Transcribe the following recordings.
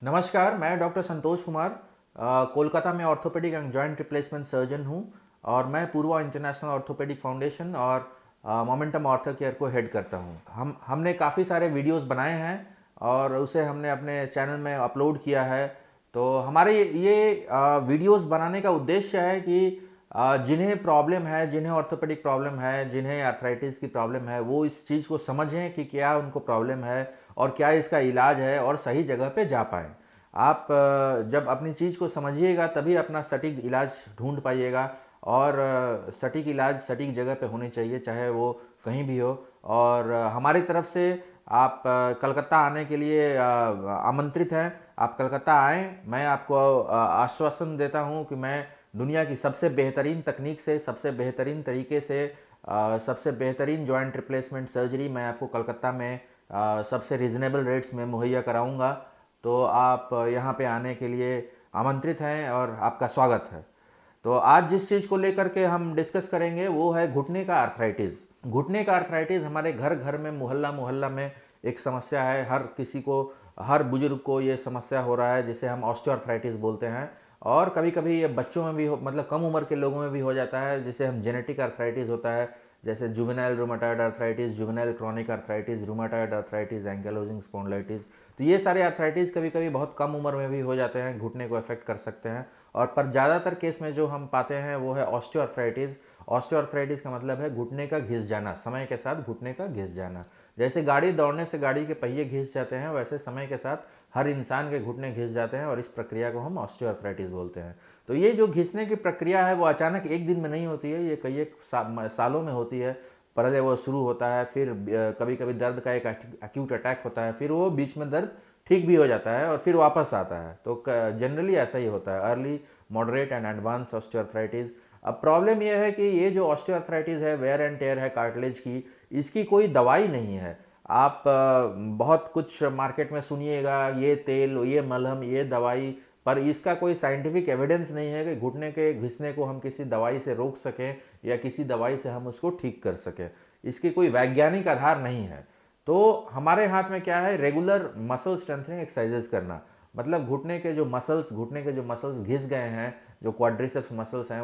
नमस्कार, मैं डॉक्टर संतोष कुमार कोलकाता में orthopaedic and joint replacement surgeon हूँ और मैं पूर्वा इंटरनेशनल ऑर्थोपेडिक फाउंडेशन और मोमेंटम ऑर्थो केयर को हेड करता हूँ। हमने काफ़ी सारे वीडियोस बनाए हैं और उसे हमने अपने चैनल में अपलोड किया है। तो हमारे ये वीडियोस बनाने का उद्देश्य है कि जिन्हें प्रॉब्लम है, जिन्हें ऑर्थोपेडिक प्रॉब्लम है, जिन्हें आर्थराइटिस की प्रॉब्लम है, वो इस चीज़ को समझें कि क्या उनको प्रॉब्लम है और क्या इसका इलाज है और सही जगह पे जा पाएँ। आप जब अपनी चीज़ को समझिएगा तभी अपना सटीक इलाज ढूंढ पाइएगा और सटीक इलाज सटीक जगह पे होनी चाहिए, चाहे वो कहीं भी हो। और हमारी तरफ से आप कलकत्ता आने के लिए आमंत्रित हैं। आप कलकत्ता आएँ। मैं आपको आश्वासन देता हूँ कि मैं दुनिया की सबसे बेहतरीन तकनीक से, सबसे बेहतरीन तरीके से, सबसे बेहतरीन जॉइंट रिप्लेसमेंट सर्जरी मैं आपको कलकत्ता में सबसे रिजनेबल रेट्स में मुहैया कराऊंगा। तो आप यहाँ पे आने के लिए आमंत्रित हैं और आपका स्वागत है। तो आज जिस चीज़ को लेकर के हम डिस्कस करेंगे वो है घुटने का आर्थराइटिस। घुटने का आर्थराइटिस हमारे घर घर में, मोहल्ला मोहल्ला में एक समस्या है। हर किसी को, हर बुजुर्ग को ये समस्या हो रहा है, जिसे हम ऑस्टियोआर्थराइटिस बोलते हैं। और कभी कभी ये बच्चों में भी हो, मतलब कम उम्र के लोगों में भी हो जाता है, जिसे हम जेनेटिक आर्थराइटिस होता है, जैसे juvenile rheumatoid arthritis, juvenile chronic arthritis, rheumatoid arthritis, ankylosing spondylitis. तो ये सारे आर्थराइटिस कभी कभी बहुत कम उम्र में भी हो जाते हैं, घुटने को अफेक्ट कर सकते हैं। और पर ज़्यादातर केस में जो हम पाते हैं वो है ऑस्टियोआर्थराइटिस। ऑस्टियोआर्थराइटिस का मतलब है घुटने का घिस जाना, समय के साथ घुटने का घिस जाना। जैसे गाड़ी दौड़ने से गाड़ी के पहिए घिस जाते हैं, वैसे समय के साथ हर इंसान के घुटने घिस जाते हैं और इस प्रक्रिया को हम ऑस्टियोआर्थराइटिस बोलते हैं। तो ये जो घिसने की प्रक्रिया है वो अचानक एक दिन में नहीं होती है, ये कई एक सालों में होती है। पहले वो शुरू होता है, फिर कभी कभी दर्द का एक एक्यूट अटैक होता है, फिर वो बीच में दर्द ठीक भी हो जाता है और फिर वापस आता है। तो जनरली ऐसा ही होता है, early, moderate and advance osteoarthritis. अब प्रॉब्लम यह है कि ये जो ऑस्टियोआर्थराइटिस है, वेयर एंड टेयर है कार्टिलेज की, इसकी कोई दवाई नहीं है। आप बहुत कुछ मार्केट में सुनिएगा, ये तेल, ये मलहम, ये दवाई, पर इसका कोई साइंटिफिक एविडेंस नहीं है कि घुटने के घिसने को हम किसी दवाई से रोक सकें या किसी दवाई से हम उसको ठीक कर सकें। इसकी कोई वैज्ञानिक आधार नहीं है। तो हमारे हाथ में क्या है, रेगुलर मसल स्ट्रेंथनिंग एक्सरसाइजेस करना। मतलब घुटने के जो मसल्स घिस गए हैं, जो क्वाड्रिसेप्स मसल्स हैं,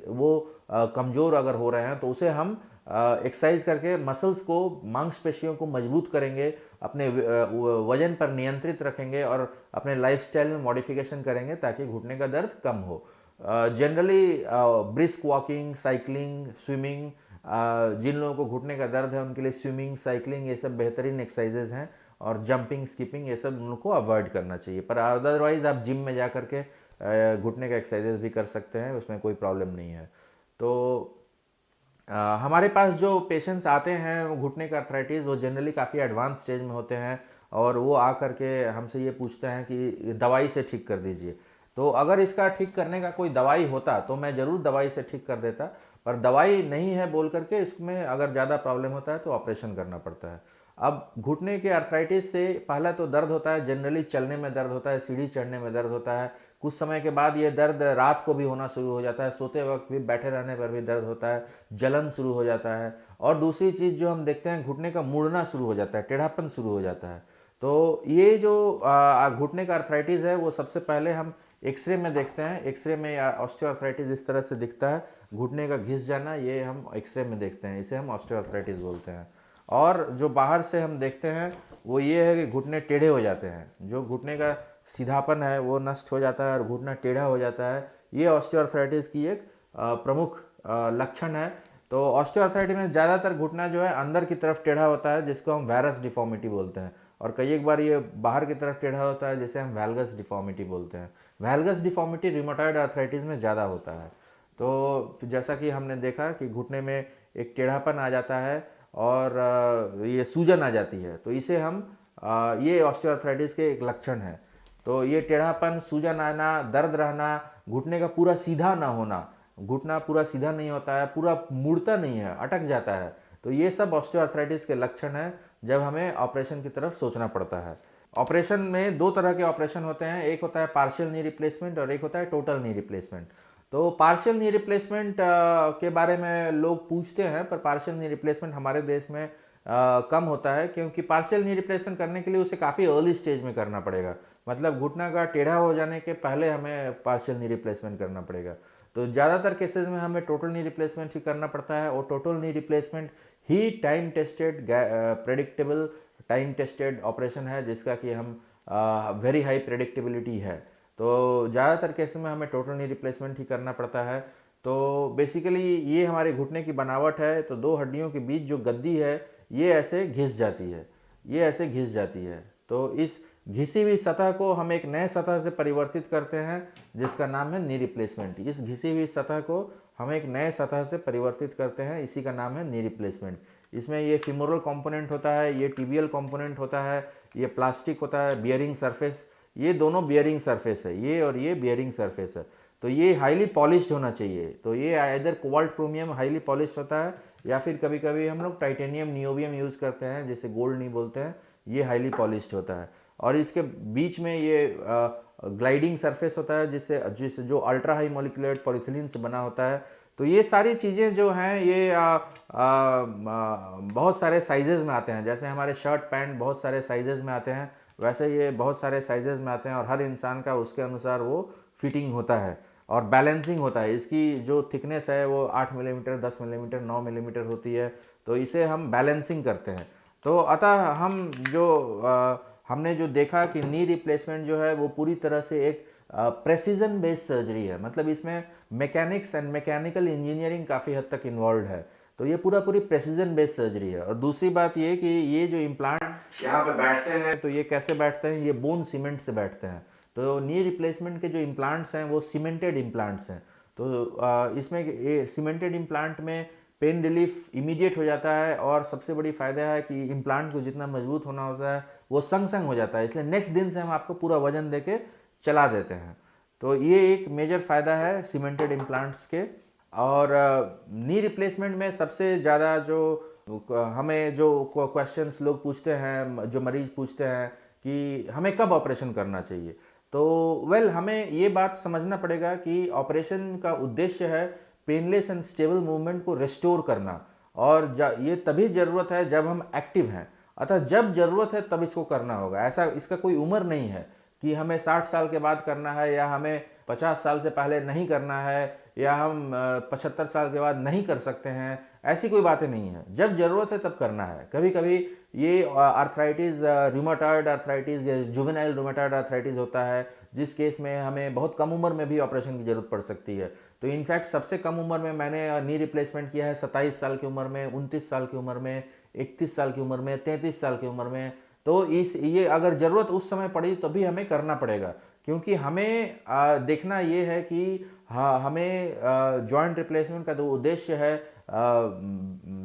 वो कमज़ोर अगर हो रहे हैं तो उसे हम एक्सरसाइज करके मसल्स को, मांसपेशियों को मजबूत करेंगे, अपने वजन पर नियंत्रित रखेंगे और अपने लाइफस्टाइल में मॉडिफिकेशन करेंगे ताकि घुटने का दर्द कम हो। Generally brisk walking, cycling, swimming, जिन लोगों को घुटने का दर्द है उनके लिए स्विमिंग, साइकिलिंग, ये सब बेहतरीन एक्सरसाइजेज हैं। और जंपिंग, स्किपिंग, ये सब उनको अवॉइड करना चाहिए। पर अदरवाइज आप जिम में जा करके घुटने का एक्सरसाइजेज भी कर सकते हैं, उसमें कोई प्रॉब्लम नहीं है। तो हमारे पास जो पेशेंट्स आते हैं वो घुटने का अर्थराइटिस, वो जनरली काफ़ी एडवांस स्टेज में होते हैं और वो आ करके हमसे ये पूछते हैं कि दवाई से ठीक कर दीजिए। तो अगर इसका ठीक करने का कोई दवाई होता तो मैं ज़रूर दवाई से ठीक कर देता, पर दवाई नहीं है बोल करके इसमें अगर ज़्यादा प्रॉब्लम होता है तो ऑपरेशन करना पड़ता है। अब घुटने के अर्थराइटिस से पहला तो दर्द होता है, जनरली चलने में दर्द होता है, सीढ़ी चढ़ने में दर्द होता है। कुछ समय के बाद ये दर्द रात को भी होना शुरू हो जाता है, सोते वक्त भी, बैठे रहने पर भी दर्द होता है, जलन शुरू हो जाता है। और दूसरी चीज़ जो हम देखते हैं, घुटने का मुड़ना शुरू हो जाता है, टेढ़ापन शुरू हो जाता है। तो ये जो घुटने का अर्थराइटिस है वो सबसे पहले हम एक्सरे में देखते हैं। एक्सरे में ऑस्टियोआर्थराइटिस इस तरह से दिखता है, घुटने का घिस जाना, ये हम एक्सरे में देखते हैं, इसे हम ऑस्टियोआर्थराइटिस बोलते हैं। और जो बाहर से हम देखते हैं वो ये है कि घुटने टेढ़े हो जाते हैं, जो घुटने का सीधापन है वो नष्ट हो जाता है और घुटना टेढ़ा हो जाता है। ये ऑस्टियोआर्थराइटिस की एक प्रमुख लक्षण है। तो ऑस्टियोआर्थराइटिस में ज़्यादातर घुटना जो है अंदर की तरफ टेढ़ा होता है, जिसको हम वैरस डिफॉर्मिटी बोलते हैं। और कई एक बार ये बाहर की तरफ टेढ़ा होता है, जिसे हम वैल्गस डिफॉर्मिटी बोलते हैं। वैल्गस डिफॉर्मिटी रूमेटॉइड आर्थराइटिस में ज़्यादा होता है। तो जैसा कि हमने देखा कि घुटने में एक टेढ़ापन आ जाता है और ये सूजन आ जाती है, तो इसे हम ये ऑस्टियोआर्थराइटिस के एक लक्षण है। तो ये टेढ़ापन, सूजन आना, दर्द रहना, घुटने का पूरा सीधा ना होना, घुटना पूरा सीधा नहीं होता है, पूरा मुड़ता नहीं है, अटक जाता है, तो ये सब ऑस्टियोआर्थराइटिस के लक्षण हैं जब हमें ऑपरेशन की तरफ सोचना पड़ता है। ऑपरेशन में दो तरह के ऑपरेशन होते हैं, एक होता है पार्शियल नी रिप्लेसमेंट और एक होता है टोटल नी रिप्लेसमेंट। तो पार्शियल नी रिप्लेसमेंट के बारे में लोग पूछते हैं, पर पार्शियल नी रिप्लेसमेंट हमारे देश में कम होता है, क्योंकि पार्शियल नी रिप्लेसमेंट करने के लिए उसे काफ़ी अर्ली स्टेज में करना पड़ेगा। मतलब घुटना का टेढ़ा हो जाने के पहले हमें पार्शियल नी रिप्लेसमेंट करना पड़ेगा। तो ज़्यादातर केसेस में हमें टोटल नी रिप्लेसमेंट ही करना पड़ता है, और टोटल नी रिप्लेसमेंट ही time tested, predictable, time tested operation है, जिसका कि हम वेरी हाई प्रेडिक्टेबिलिटी है। तो ज़्यादातर केसेस में हमें टोटल नी रिप्लेसमेंट ही करना पड़ता है। तो बेसिकली ये हमारे घुटने की बनावट है। तो दो हड्डियों के बीच जो गद्दी है ये ऐसे घिस जाती है, ये ऐसे घिस जाती है। तो इस घिसी हुई सतह को हम एक नए सतह से परिवर्तित करते हैं, जिसका नाम है नी रिप्लेसमेंट। इस घिसी हुई सतह को हम एक नए सतह से परिवर्तित करते हैं, इसी का नाम है नी रिप्लेसमेंट। इसमें ये फिमोरल कंपोनेंट होता है, ये टिबियल कंपोनेंट होता है, ये प्लास्टिक होता है, बियरिंग सरफेस, ये दोनों बियरिंग सरफेस है, ये और ये बियरिंग सरफेस है। तो ये हाईली पॉलिश्ड होना चाहिए। तो ये either cobalt chromium highly polished होता है, या फिर कभी कभी हम लोग टाइटेनियम नियोबियम यूज़ करते हैं, जिसे गोल्ड नहीं बोलते हैं, ये हाईली पॉलिश्ड होता है। और इसके बीच में ये ग्लाइडिंग सरफेस होता है, जिससे जो अल्ट्रा हाई मॉलिक्यूलर पॉलीथिलीन से बना होता है। तो ये सारी चीज़ें जो हैं ये बहुत सारे साइजेज़ में आते हैं। जैसे हमारे शर्ट पैंट बहुत सारे साइजेज़ में आते हैं, वैसे ये बहुत सारे साइजेज़ में आते हैं, और हर इंसान का उसके अनुसार वो फिटिंग होता है और बैलेंसिंग होता है। इसकी जो थिकनेस है वो 8 मिलीमीटर, 10 मिलीमीटर, 9 मिलीमीटर होती है। तो इसे हम बैलेंसिंग करते हैं। तो अतः हमने जो देखा कि नी रिप्लेसमेंट जो है वो पूरी तरह से एक प्रेसिजन बेस्ड सर्जरी है। मतलब इसमें मैकेनिक्स एंड मैकेनिकल इंजीनियरिंग काफ़ी हद तक इन्वॉल्व है। तो ये पूरी प्रेसिजन बेस्ड सर्जरी है। और दूसरी बात ये कि ये जो इम्प्लांट यहाँ पे बैठते हैं, तो ये कैसे बैठते हैं, ये बोन सीमेंट से बैठते हैं। तो नी रिप्लेसमेंट के जो इम्प्लांट्स हैं वो सीमेंटेड इम्प्लांट्स हैं। तो इसमें ये सीमेंटेड इम्प्लांट में पेन रिलीफ इमीडिएट हो जाता है, और सबसे बड़ी फ़ायदा है कि इम्प्लांट को जितना मजबूत होना होता है वो संग संग हो जाता है, इसलिए नेक्स्ट दिन से हम आपको पूरा वजन दे के चला देते हैं। तो ये एक मेजर फ़ायदा है सीमेंटेड इम्प्लांट्स के। और नी रिप्लेसमेंट में सबसे ज़्यादा जो हमें जो क्वेश्चंस लोग पूछते हैं, जो मरीज़ पूछते हैं कि हमें कब ऑपरेशन करना चाहिए, तो हमें ये बात समझना पड़ेगा कि ऑपरेशन का उद्देश्य है पेनलेस एंड स्टेबल मूवमेंट को रिस्टोर करना। और ये तभी ज़रूरत है जब हम एक्टिव हैं। अतः जब ज़रूरत है तब इसको करना होगा। ऐसा इसका कोई उम्र नहीं है कि हमें 60 साल के बाद करना है, या हमें 50 साल से पहले नहीं करना है, या हम 75 साल के बाद नहीं कर सकते हैं। ऐसी कोई बातें नहीं है, जब ज़रूरत है तब करना है। कभी कभी ये आर्थराइटिस, रूमेटॉइड आर्थराइटिस या जुवेनाइल रूमेटॉइड आर्थराइटिस होता है, जिस केस में हमें बहुत कम उम्र में भी ऑपरेशन की ज़रूरत पड़ सकती है। तो इनफैक्ट सबसे कम उम्र में मैंने नी रिप्लेसमेंट किया है 27 साल की उम्र में, 29 साल की उम्र में, 31 साल की उम्र में, 33 साल की उम्र में। तो ये अगर ज़रूरत उस समय पड़ी तो भी हमें करना पड़ेगा, क्योंकि हमें देखना ये है कि हाँ, हमें जॉइंट रिप्लेसमेंट का जो उद्देश्य है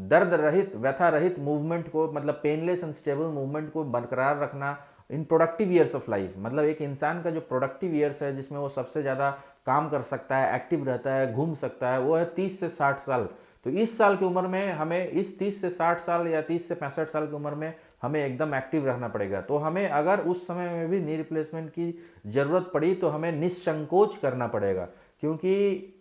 दर्द रहित, व्यथा रहित मूवमेंट को, मतलब पेनलेस एंड स्टेबल मूवमेंट को बरकरार रखना इन प्रोडक्टिव ईयर्स ऑफ लाइफ। मतलब एक इंसान का जो प्रोडक्टिव ईयर्स है, जिसमें वो सबसे ज़्यादा काम कर सकता है, एक्टिव रहता है, घूम सकता है, वो है 30 से 60 साल। तो इस साल की उम्र में हमें, इस 30 से 60 साल या 30 से 65 साल की उम्र में हमें एकदम एक्टिव रहना पड़ेगा। तो हमें अगर उस समय में भी नी रिप्लेसमेंट की ज़रूरत पड़ी तो हमें निसंकोच करना पड़ेगा, क्योंकि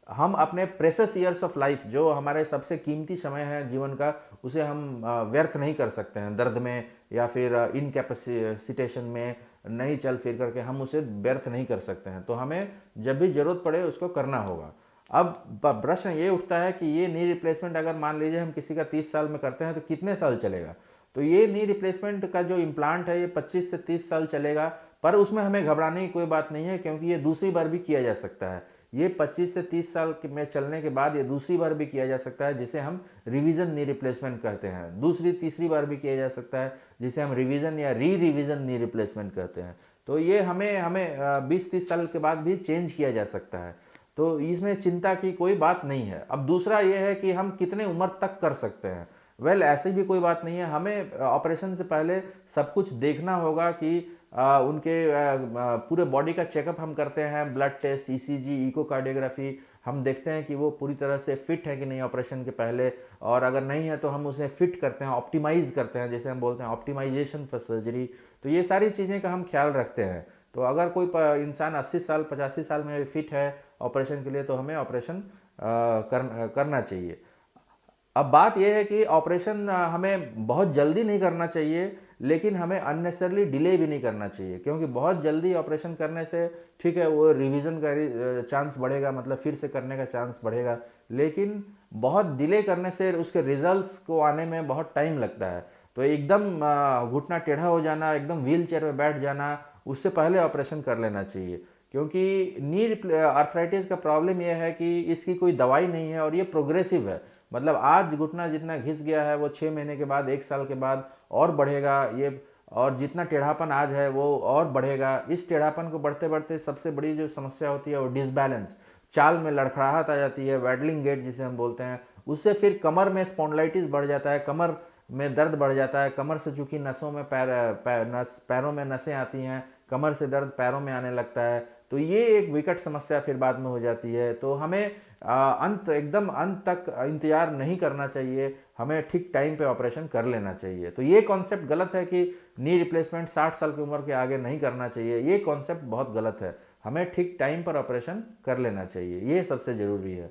हम अपने प्रेशस ईयर्स ऑफ लाइफ, जो हमारे सबसे कीमती समय है जीवन का, उसे हम व्यर्थ नहीं कर सकते हैं दर्द में, या फिर इनकैपेसिटेशन में नहीं चल फिर करके हम उसे व्यर्थ नहीं कर सकते हैं। तो हमें जब भी ज़रूरत पड़े उसको करना होगा। अब प्रश्न ये उठता है कि ये नी रिप्लेसमेंट अगर मान लीजिए हम किसी का 30 साल में करते हैं तो कितने साल चलेगा। तो ये नी रिप्लेसमेंट का जो इम्प्लांट है ये 25 से 30 साल चलेगा, पर उसमें हमें घबराने की कोई बात नहीं है, क्योंकि ये दूसरी बार भी किया जा सकता है। ये 25 से 30 साल में चलने के बाद ये दूसरी बार भी किया जा सकता है, जिसे हम रिवीजन नी रिप्लेसमेंट कहते हैं। दूसरी तीसरी बार भी किया जा सकता है, जिसे हम रिवीजन या रिवीजन नी रिप्लेसमेंट कहते हैं। तो ये हमें 20-30 साल के बाद भी चेंज किया जा सकता है। तो इसमें चिंता की कोई बात नहीं है। अब दूसरा ये है कि हम कितने उम्र तक कर सकते हैं। ऐसी भी कोई बात नहीं है। हमें ऑपरेशन से पहले सब कुछ देखना होगा कि उनके पूरे बॉडी का चेकअप हम करते हैं, ब्लड टेस्ट, ईसीजी, इकोकार्डियोग्राफी, हम देखते हैं कि वो पूरी तरह से फिट है कि नहीं ऑपरेशन के पहले, और अगर नहीं है तो हम उसे फिट करते हैं, ऑप्टिमाइज़ करते हैं, जैसे हम बोलते हैं ऑप्टिमाइजेशन फॉर सर्जरी। तो ये सारी चीज़ें का हम ख्याल रखते हैं। तो अगर कोई इंसान 80 साल 85 साल में फिट है ऑपरेशन के लिए, तो हमें ऑपरेशन करना चाहिए। अब बात यह है कि ऑपरेशन हमें बहुत जल्दी नहीं करना चाहिए, लेकिन हमें अननेसेसरली डिले भी नहीं करना चाहिए, क्योंकि बहुत जल्दी ऑपरेशन करने से ठीक है वो रिवीजन का चांस बढ़ेगा, मतलब फिर से करने का चांस बढ़ेगा, लेकिन बहुत डिले करने से उसके रिजल्ट्स को आने में बहुत टाइम लगता है। तो एकदम घुटना टेढ़ा हो जाना, एकदम व्हील चेयर में बैठ जाना, उससे पहले ऑपरेशन कर लेना चाहिए, क्योंकि नी आर्थराइटिस का प्रॉब्लम यह है कि इसकी कोई दवाई नहीं है और ये प्रोग्रेसिव है। मतलब आज घुटना जितना घिस गया है वो 6 महीने के बाद, 1 साल के बाद और बढ़ेगा ये, और जितना टेढ़ापन आज है वो और बढ़ेगा। इस टेढ़ापन को बढ़ते बढ़ते सबसे बड़ी जो समस्या होती है वो डिसबैलेंस, चाल में लड़खड़ाहट आ जाती है, वैडलिंग गेट जिसे हम बोलते हैं। उससे फिर कमर में स्पॉन्डिलाइटिस बढ़ जाता है, कमर में दर्द बढ़ जाता है। कमर से चूंकि नसों में पैरों में नसें आती हैं, कमर से दर्द पैरों में आने लगता है, तो ये एक विकट समस्या फिर बाद में हो जाती है। तो हमें एकदम अंत तक इंतजार नहीं करना चाहिए, हमें ठीक टाइम पे ऑपरेशन कर लेना चाहिए। तो ये कॉन्सेप्ट गलत है कि नी रिप्लेसमेंट 60 साल की उम्र के आगे नहीं करना चाहिए, ये कॉन्सेप्ट बहुत गलत है। हमें ठीक टाइम पर ऑपरेशन कर लेना चाहिए, ये सबसे ज़रूरी है।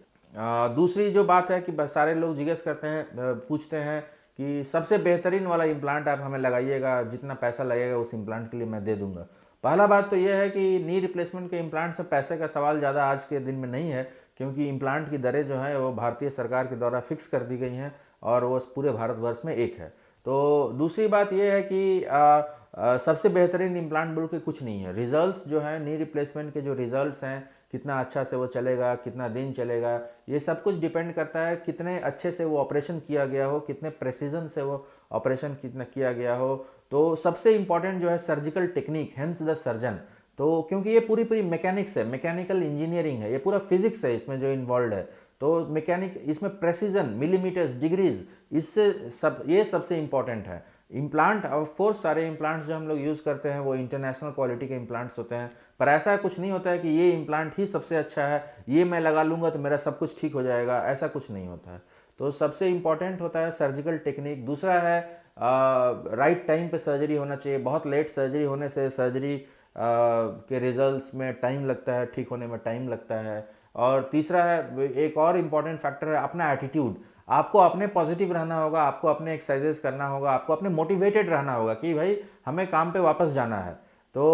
दूसरी जो बात है कि सारे लोग जिज्ञासा करते हैं, पूछते हैं कि सबसे बेहतरीन वाला इम्प्लांट आप हमें लगाइएगा, जितना पैसा लगेगा उस इम्प्लांट के लिए मैं दे दूंगा। पहला बात तो यह है कि नी रिप्लेसमेंट के इम्प्लांट में पैसे का सवाल ज़्यादा आज के दिन में नहीं है, क्योंकि इम्प्लांट की दरें जो हैं वो भारतीय सरकार के द्वारा फिक्स कर दी गई हैं और वो पूरे भारतवर्ष में एक है। तो दूसरी बात यह है कि सबसे बेहतरीन इम्प्लांट बोल के कुछ नहीं है। रिजल्ट्स जो है नी रिप्लेसमेंट के, जो रिजल्ट्स हैं, कितना अच्छा से वो चलेगा, कितना दिन चलेगा, ये सब कुछ डिपेंड करता है कितने अच्छे से वो ऑपरेशन किया गया हो, कितने प्रेसिजन से वो ऑपरेशन कितना किया गया हो। तो सबसे इंपॉर्टेंट जो है surgical technique, hence the surgeon. तो क्योंकि ये पूरी पूरी मैकेनिक्स है, मैकेनिकल इंजीनियरिंग है, ये पूरा फिजिक्स है इसमें जो इन्वॉल्व है। तो मैकेनिक इसमें प्रेसिजन, मिलीमीटर्स, डिग्रीज, इससे सब ये सबसे इंपॉर्टेंट है। इम्प्लांट ऑफ कोर्स सारे इम्प्लांट्स जो हम लोग यूज़ करते हैं वो इंटरनेशनल क्वालिटी के इम्प्लांट्स होते हैं, पर ऐसा कुछ नहीं होता है कि ये इम्प्लांट ही सबसे अच्छा है, ये मैं लगा लूँगा तो मेरा सब कुछ ठीक हो जाएगा, ऐसा कुछ नहीं होता है। तो सबसे इम्पॉर्टेंट होता है सर्जिकल टेक्निक। दूसरा है राइट टाइम पे सर्जरी होना चाहिए। बहुत लेट सर्जरी होने से सर्जरी के रिजल्ट्स में टाइम लगता है, ठीक होने में टाइम लगता है। और तीसरा है, एक और इम्पॉर्टेंट फैक्टर है अपना एटीट्यूड। आपको अपने पॉजिटिव रहना होगा, आपको अपने एक्सरसाइजेस करना होगा, आपको अपने मोटिवेटेड रहना होगा कि भाई हमें काम पे वापस जाना है। तो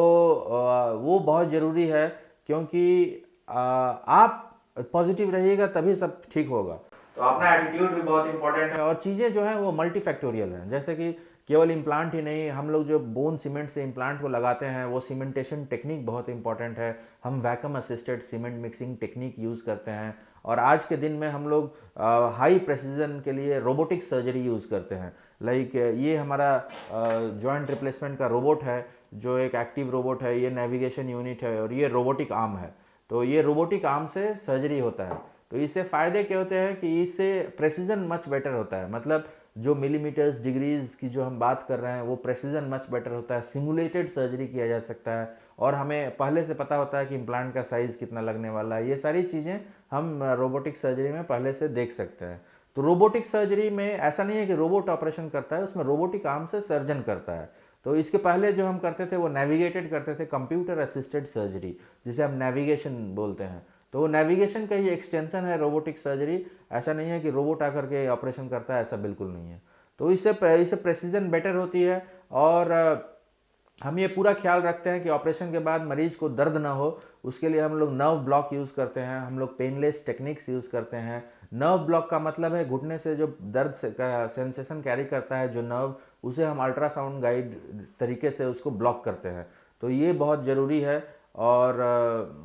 वो बहुत ज़रूरी है, क्योंकि आप पॉजिटिव रहिएगा तभी सब ठीक होगा। तो अपना एटीट्यूड भी बहुत इंपॉर्टेंट है। और चीज़ें जो हैं वो मल्टीफैक्टोरियल हैं, जैसे कि केवल इम्प्लांट ही नहीं, हम लोग जो बोन सीमेंट से इम्प्लांट को लगाते हैं वो सीमेंटेशन टेक्निक बहुत इंपॉर्टेंट है। हम vacuum assisted cement mixing technique use करते हैं, और आज के दिन में हम लोग हाई प्रेसिजन के लिए रोबोटिक सर्जरी यूज़ करते हैं। लाइक ये हमारा जॉइंट रिप्लेसमेंट का रोबोट है, जो एक एक्टिव रोबोट है, ये नेविगेशन यूनिट है और ये रोबोटिक आर्म है। तो ये रोबोटिक आर्म से सर्जरी होता है। तो इससे फ़ायदे क्या होते हैं कि इससे प्रेसिजन मच बेटर होता है, मतलब जो मिलीमीटर्स, डिग्रीज की जो हम बात कर रहे हैं वो प्रेसिजन मच बेटर होता है, सिमुलेटेड सर्जरी किया जा सकता है, और हमें पहले से पता होता है कि इम्प्लांट का साइज़ कितना लगने वाला है। ये सारी चीज़ें हम रोबोटिक सर्जरी में पहले से देख सकते हैं। तो रोबोटिक सर्जरी में ऐसा नहीं है कि रोबोट ऑपरेशन करता है, उसमें रोबोटिक आर्म से सर्जन करता है। तो इसके पहले जो हम करते थे वो नेविगेटेड करते थे, कंप्यूटर असिस्टेड सर्जरी, जिसे हम नेविगेशन बोलते हैं। तो नेविगेशन का ही एक्सटेंशन है रोबोटिक सर्जरी। ऐसा नहीं है कि रोबोट आकर के ऑपरेशन करता है, ऐसा बिल्कुल नहीं है। तो इससे प्रेसिजन बेटर होती है, और हम ये पूरा ख्याल रखते हैं कि ऑपरेशन के बाद मरीज को दर्द ना हो। उसके लिए हम लोग नर्व ब्लॉक यूज़ करते हैं, हम लोग पेनलेस टेक्निक्स यूज़ करते हैं। नर्व ब्लॉक का मतलब है घुटने से जो दर्द से का सेंसेशन कैरी करता है जो नर्व, उसे हम अल्ट्रासाउंड गाइड तरीके से उसको ब्लॉक करते हैं। तो ये बहुत ज़रूरी है। और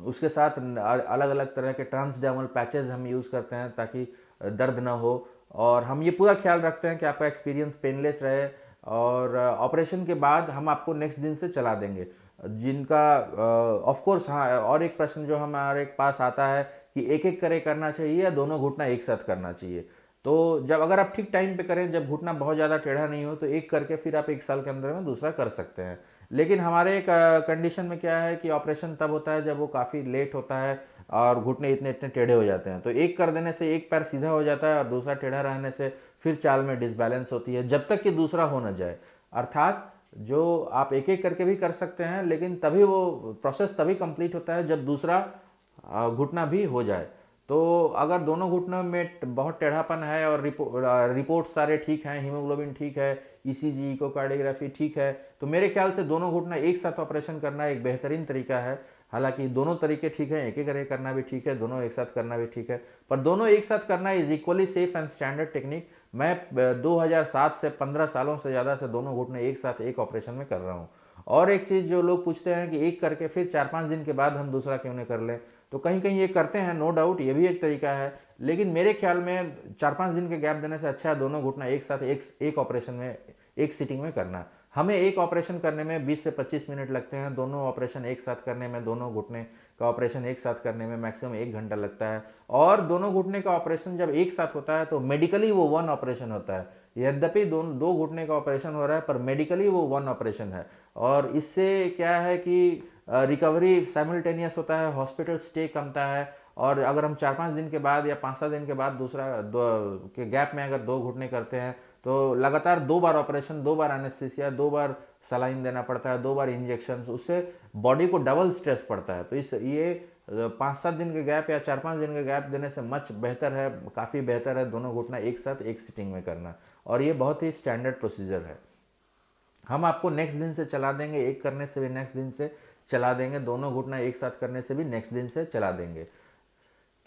उसके साथ अलग अलग तरह के ट्रांसडर्मल पैचेस हम यूज़ करते हैं ताकि दर्द ना हो। और हम ये पूरा ख्याल रखते हैं कि आपका एक्सपीरियंस पेनलेस रहे, और ऑपरेशन के बाद हम आपको नेक्स्ट दिन से चला देंगे। जिनका ऑफ कोर्स, हाँ, और एक प्रश्न जो हमारे पास आता है कि एक एक करे करना चाहिए या दोनों घुटना एक साथ करना चाहिए। तो जब अगर आप ठीक टाइम पे करें, जब घुटना बहुत ज़्यादा टेढ़ा नहीं हो, तो एक करके फिर आप 1 साल के अंदर में दूसरा कर सकते हैं। लेकिन हमारे कंडीशन में क्या है कि ऑपरेशन तब होता है जब वो काफ़ी लेट होता है और घुटने इतने इतने टेढ़े हो जाते हैं। तो एक कर देने से एक पैर सीधा हो जाता है और दूसरा टेढ़ा रहने से फिर चाल में डिसबैलेंस होती है, जब तक कि दूसरा हो ना जाए। अर्थात जो आप एक एक करके भी कर सकते हैं, लेकिन तभी वो प्रोसेस तभी कंप्लीट होता है जब दूसरा घुटना भी हो जाए। तो अगर दोनों घुटनों में बहुत टेढ़ापन है और रिपोर्ट सारे ठीक हैं, हीमोग्लोबिन ठीक है, ईसीजी इकोकार्डियोग्राफी ठीक है, तो मेरे ख्याल से दोनों घुटना एक साथ ऑपरेशन करना एक बेहतरीन तरीका है। हालांकि दोनों तरीके ठीक है, एक एक करके करना भी ठीक है, दोनों एक साथ करना भी ठीक है, पर दोनों एक साथ करना is equally safe and standard technique. मैं 2007 से 15 सालों से ज़्यादा से दोनों घुटने एक साथ एक ऑपरेशन में कर रहा हूँ। और एक चीज़ जो लोग पूछते हैं कि एक करके फिर 4-5 दिन के बाद हम दूसरा क्यों नहीं कर लें, तो कहीं कहीं ये करते हैं, नो डाउट ये भी एक तरीका है, लेकिन मेरे ख्याल में 4-5 दिन के गैप देने से अच्छा है दोनों घुटना एक साथ एक ऑपरेशन में एक सीटिंग में करना। हमें एक ऑपरेशन करने में 20 से 25 मिनट लगते हैं, दोनों ऑपरेशन एक साथ करने में, दोनों घुटने का ऑपरेशन एक साथ करने में मैक्सिमम 1 घंटा लगता है। और दोनों घुटने का ऑपरेशन जब एक साथ होता है तो मेडिकली वो वन ऑपरेशन होता है। यद्यपि दो घुटने का ऑपरेशन हो रहा है पर मेडिकली वो वन ऑपरेशन है। और इससे क्या है कि रिकवरी साइमल्टेनियस होता है, हॉस्पिटल स्टे कमता है। और अगर हम 4-5 दिन के बाद या 5-7 दिन के बाद दूसरा के गैप में अगर दो घुटने करते हैं तो लगातार 2 बार ऑपरेशन, 2 बार एनेस्थीसिया, 2 बार सलाइन देना पड़ता है, 2 बार इंजेक्शन, उससे बॉडी को डबल स्ट्रेस पड़ता है। तो इस ये 5-7 दिन के गैप या 4-5 दिन के गैप देने से मच बेहतर है, काफ़ी बेहतर है दोनों घुटना एक साथ एक सिटिंग में करना। और ये बहुत ही स्टैंडर्ड प्रोसीजर है। हम आपको नेक्स्ट दिन से चला देंगे, एक करने से भी नेक्स्ट दिन से चला देंगे, दोनों घुटना एक साथ करने से भी नेक्स्ट दिन से चला देंगे।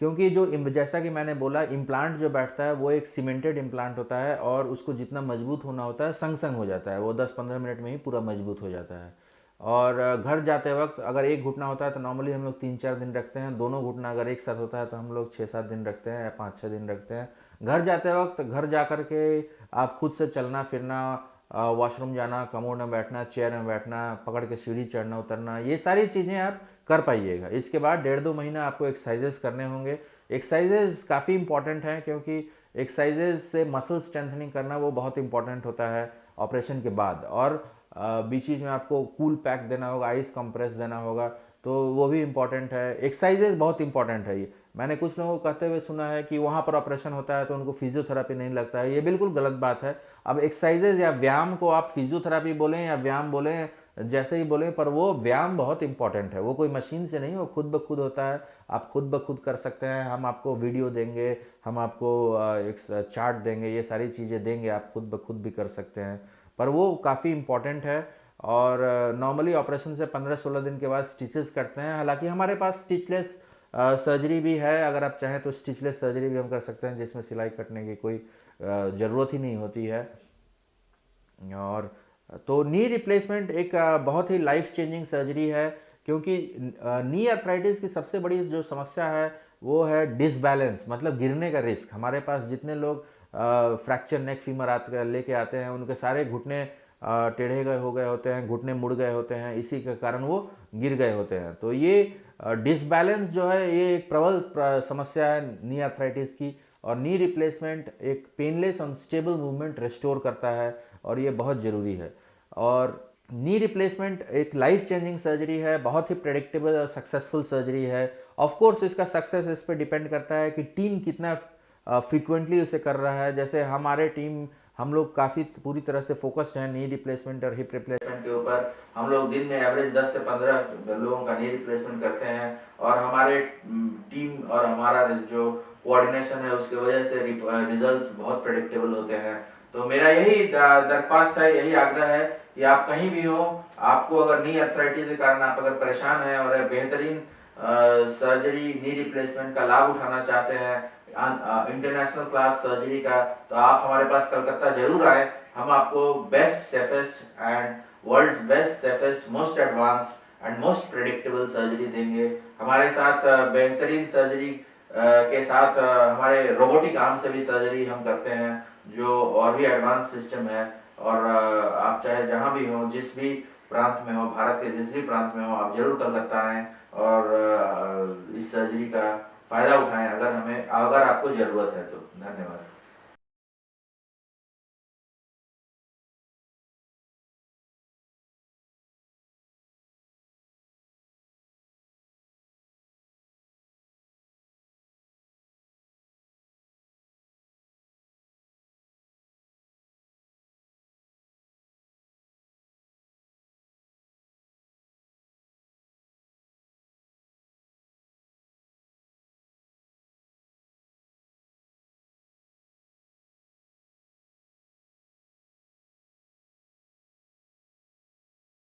क्योंकि जो जैसा कि मैंने बोला, इम्प्लांट जो बैठता है वो एक सीमेंटेड इम्प्लांट होता है और उसको जितना मजबूत होना होता है संग संग हो जाता है, वो 10-15 मिनट में ही पूरा मजबूत हो जाता है। और घर जाते वक्त अगर एक घुटना होता है तो नॉर्मली हम लोग 3-4 दिन रखते हैं, दोनों घुटना अगर एक साथ होता है तो हम लोग 6-7 दिन रखते हैं या 5-6 दिन रखते हैं। घर जाते वक्त घर जा कर के आप खुद से चलना फिरना, वॉशरूम जाना, कमोड में बैठना, चेयर में बैठना, पकड़ के सीढ़ी चढ़ना उतरना, ये सारी चीज़ें आप कर पाइएगा। इसके बाद 1.5-2 महीना आपको एक्सरसाइजेस करने होंगे। एक्सरसाइजेस काफ़ी इंपॉर्टेंट हैं क्योंकि एक्सरसाइजेस से मसल स्ट्रेंथनिंग करना वो बहुत इंपॉर्टेंट होता है ऑपरेशन के बाद। और बीच बीच में आपको कूल पैक देना होगा, आइस कंप्रेस देना होगा, तो वो भी इम्पॉर्टेंट है। एक्सरसाइजेज बहुत इंपॉर्टेंट है। ये मैंने कुछ लोगों को कहते हुए सुना है कि वहाँ पर ऑपरेशन होता है तो उनको फिजियोथेरापी नहीं लगता है, ये बिल्कुल गलत बात है। अब एक्सरसाइजेज या व्यायाम को आप फिजियोथेरापी बोलें या व्यायाम बोलें, जैसे ही बोलें, पर वो व्यायाम बहुत इंपॉर्टेंट है, वो कोई मशीन से नहीं, वो खुद ब खुद होता है, आप खुद ब खुद कर सकते हैं। हम आपको वीडियो देंगे, हम आपको एक चार्ट देंगे, ये सारी चीज़ें देंगे, आप खुद ब खुद भी कर सकते हैं, पर वो काफ़ी इंपॉर्टेंट है। और नॉर्मली ऑपरेशन से 15-16 दिन के बाद स्टिचेस करते हैं। हालांकि हमारे पास स्टिचलेस सर्जरी भी है, अगर आप चाहें तो स्टिचलेस सर्जरी भी हम कर सकते हैं जिसमें सिलाई कटने की कोई ज़रूरत ही नहीं होती है। और तो नी रिप्लेसमेंट एक बहुत ही लाइफ चेंजिंग सर्जरी है, क्योंकि नी अर्थराइटिस की सबसे बड़ी जो समस्या है वो है डिसबैलेंस, मतलब गिरने का रिस्क। हमारे पास जितने लोग फ्रैक्चर नेक फीमर आते लेके आते हैं उनके सारे घुटने टेढ़े गए हो गए होते हैं, घुटने मुड़ गए होते हैं, इसी के कारण वो गिर गए होते हैं। तो ये डिसबैलेंस जो है ये एक प्रबल समस्या है नी आर्थराइटिस की। और नी रिप्लेसमेंट एक पेनलेस अनस्टेबल मूवमेंट रिस्टोर करता है और ये बहुत ज़रूरी है। और नी रिप्लेसमेंट एक लाइफ चेंजिंग सर्जरी है, बहुत ही प्रेडिक्टेबल और सक्सेसफुल सर्जरी है। ऑफ कोर्स इसका सक्सेस इस पर डिपेंड करता है कि टीम कितना फ्रीक्वेंटली उसे कर रहा है। जैसे हमारे टीम, हम लोग काफ़ी पूरी तरह से फोकस्ड हैं नी रिप्लेसमेंट और हिप रिप्लेसमेंट के ऊपर। हम लोग दिन में एवरेज 10 से 15 लोगों का नी रिप्लेसमेंट करते हैं और हमारे टीम और हमारा जो कोऑर्डिनेशन है उसकी वजह से रिजल्ट्स बहुत प्रेडिक्टेबल होते हैं। तो मेरा यही दरख्वास्त है, यही आग्रह है कि आप कहीं भी हो, आपको अगर नी अर्थराइटिस के कारण आप अगर परेशान हैं और बेहतरीन सर्जरी नी रिप्लेसमेंट का लाभ उठाना चाहते हैं, इंटरनेशनल क्लास सर्जरी का, तो आप हमारे पास कलकत्ता जरूर आए। हम आपको best safest and world's best safest most advanced and most predictable surgery देंगे। हमारे साथ बेहतरीन सर्जरी के साथ हमारे रोबोटिक आर्म से भी सर्जरी हम करते हैं, जो और भी एडवांस सिस्टम है। और आप चाहे जहाँ भी हो, जिस भी प्रांत में हो, भारत के जिस भी प्रांत में हो, आप जरूर कलकत्ता आएँ और इस सर्जरी का फ़ायदा उठाएं अगर आपको ज़रूरत है तो। धन्यवाद।